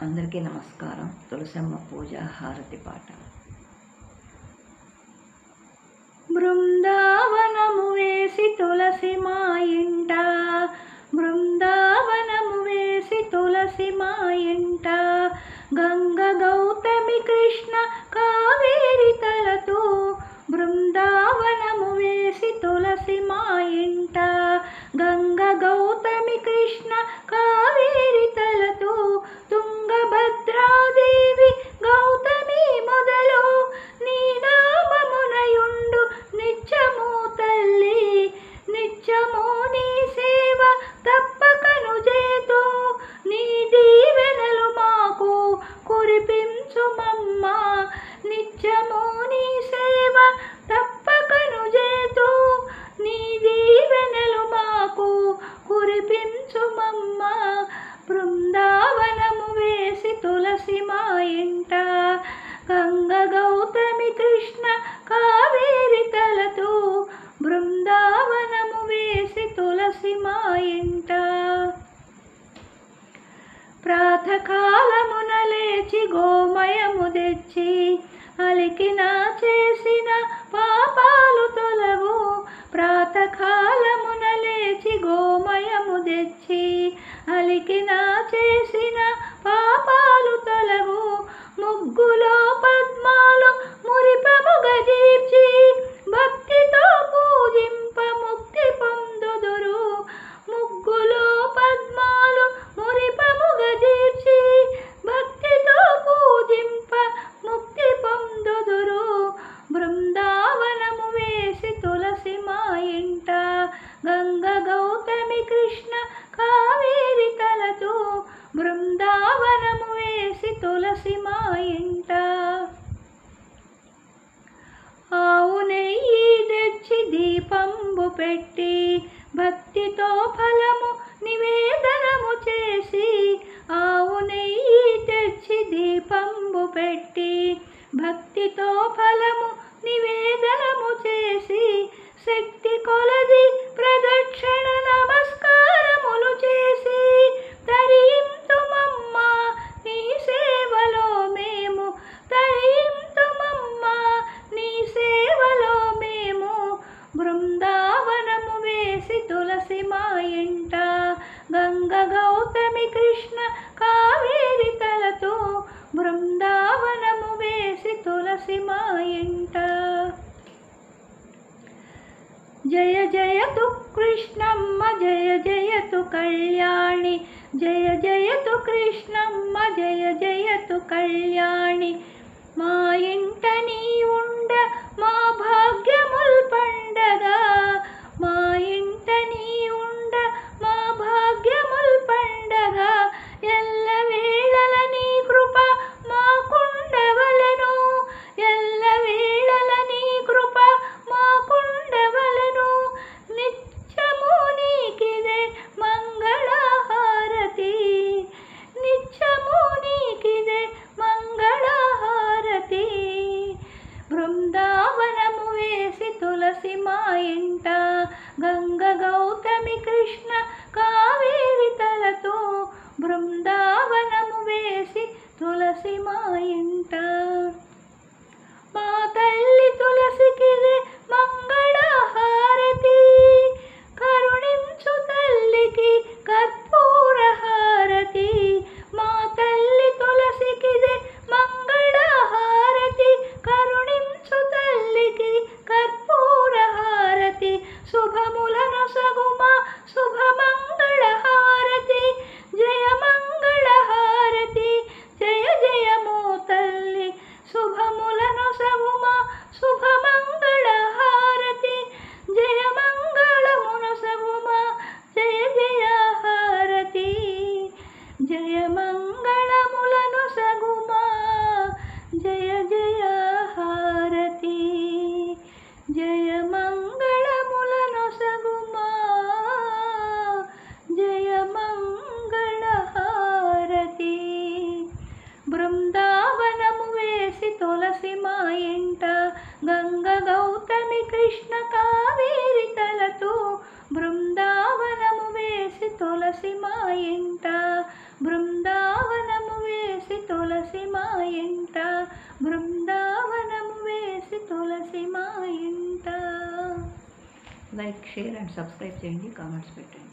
అందరికీ నమస్కారం. తులసమ్మ పూజ హారతి పాట. బృందావనము వేసి తులసి మా ఇంట, బృందావనము వేసి తులసి మా ఇంట, గంగ గౌతమి కృష్ణ కావేరి తలతూ, బృందావనము వేసి తులసి మా ఇంట, గంగ గౌతమి కృష్ణ కావేరి తలతూ, తుంగభద్రాదేవి గౌతమి మొదలు నీ నామమునయుండు నిత్యము తల్లి, నిత్యము నీ సేవ తప్పకను చేతు, నీ దీవెనలు మాకు కురిపించుమమ్మ, నిత్యము నీ సేవ తప్పకను చేతు, నీ దీవెనలు మాకు కురిపించుమమ్మ, బృందావనము వేసి తులసి మా ఇంట, గంగ గౌతమి కృష్ణ కావేరి తలతూ, బృందావనము వేసి తులసి మా ఇంట. ప్రాతకాలమున లేచి గోమయము తెచ్చి అలికిన చేసిన పాపాలు తొలగు, ప్రాతకాలమున లేచి గోమయము తెచ్చి అలికిన చేసిన పాపాలు తొలగు, ముగ్గులో పద్మాలు మురిపముగా తీర్చి భక్తితో పూజింప ముక్తి పొందుదురు, ముగ్గులో పద్మాలు మురిపముగా తీర్చి భక్తితో పూజింప ముక్తి పొందుదురు, బృందావనము వేసి తులసి మా ఇంట, గంగ గౌతమి కృష్ణ కావేరి తలతూ, బృందావనము వేసి తులసి మా ఇంట. ఆవు నెయ్యి తెచ్చి దీపంబు పెట్టి భక్తితో ఫలము నివేదనము చేసి, ఆవు నెయ్యి తెచ్చి దీపంబు పెట్టి భక్తితో ఫలము నివేదనము చేసి, శక్తి కొలది ప్రదక్షిణ నమస్కారములు చేసి, తరింతుమమ్మ నీ సేవలో మేము, తరింతుమమ్మ నీ సేవలో మేము, బృందావనము వేసి తులసి మా ఇంట, గంగ గౌతమి కృష్ణ కావేరి తలతూ, బృందావనము వేసి తులసి మా ఇంట. జయ జయతు కృష్ణమ్మ జయ జయతు కళ్యాణి, జయ జయతు కృష్ణమ్మ జయ జయతు కళ్యాణి, మా ఇంట నీ ఉండ మా భాగ్యముల్ పండగా, మా ఇంట నీ ఉండ మా భాగ్యముల్ పండగా, ఎల్ల వేళల నీ కృప మాకుండవలెను, ఎల్ల వేళల నీ కృప మాకుండవలెను, నిత్యము నీకిదే మంగళహారతి, నిత్యము నీకిదే మంగళహారతి, బృందావనము వేసి తులసి మా ఇంట, గంగ గౌతమి కృష్ణ కావేరి తలతూ, బృందావనము వేసి తులసి మా ఇంట. మా తల్లి తులసికిదే మంగళహారతి, కరుణించు తల్లికి కర్పూర హారతి, మా తల్లి తులసికిదే మంగళహారతి, కరుణించు తల్లికి కర్పూర హారతి, శుభములను సగుమా శుభమంగళ హారతి, జయ మంగళ హారతి, జయ జయము తల్లి, శుభములను సగుమా శుభమంగళ హారతి, జయ మంగళమును సగుమా జయ జయ హారతి, జయ మంగళములను సగుమా జయ జయ హారతి, జయ మంగళములను సగుమా జయ మంగళ హారతి, బృందావనము వేసి తులసి మా ఇంట, గంగ గౌతమి కృష్ణ కావేరి తలతూ, బృందావనము వేసి తులసి మా ఇంట, బృందావనము వేసి తులసి మా ఇంట, బృందావనము వేసి తులసి మా ఇంట. లైక్, షేర్ అండ్ సబ్స్క్రైబ్ చేయండి, కామెంట్స్ పెట్టండి.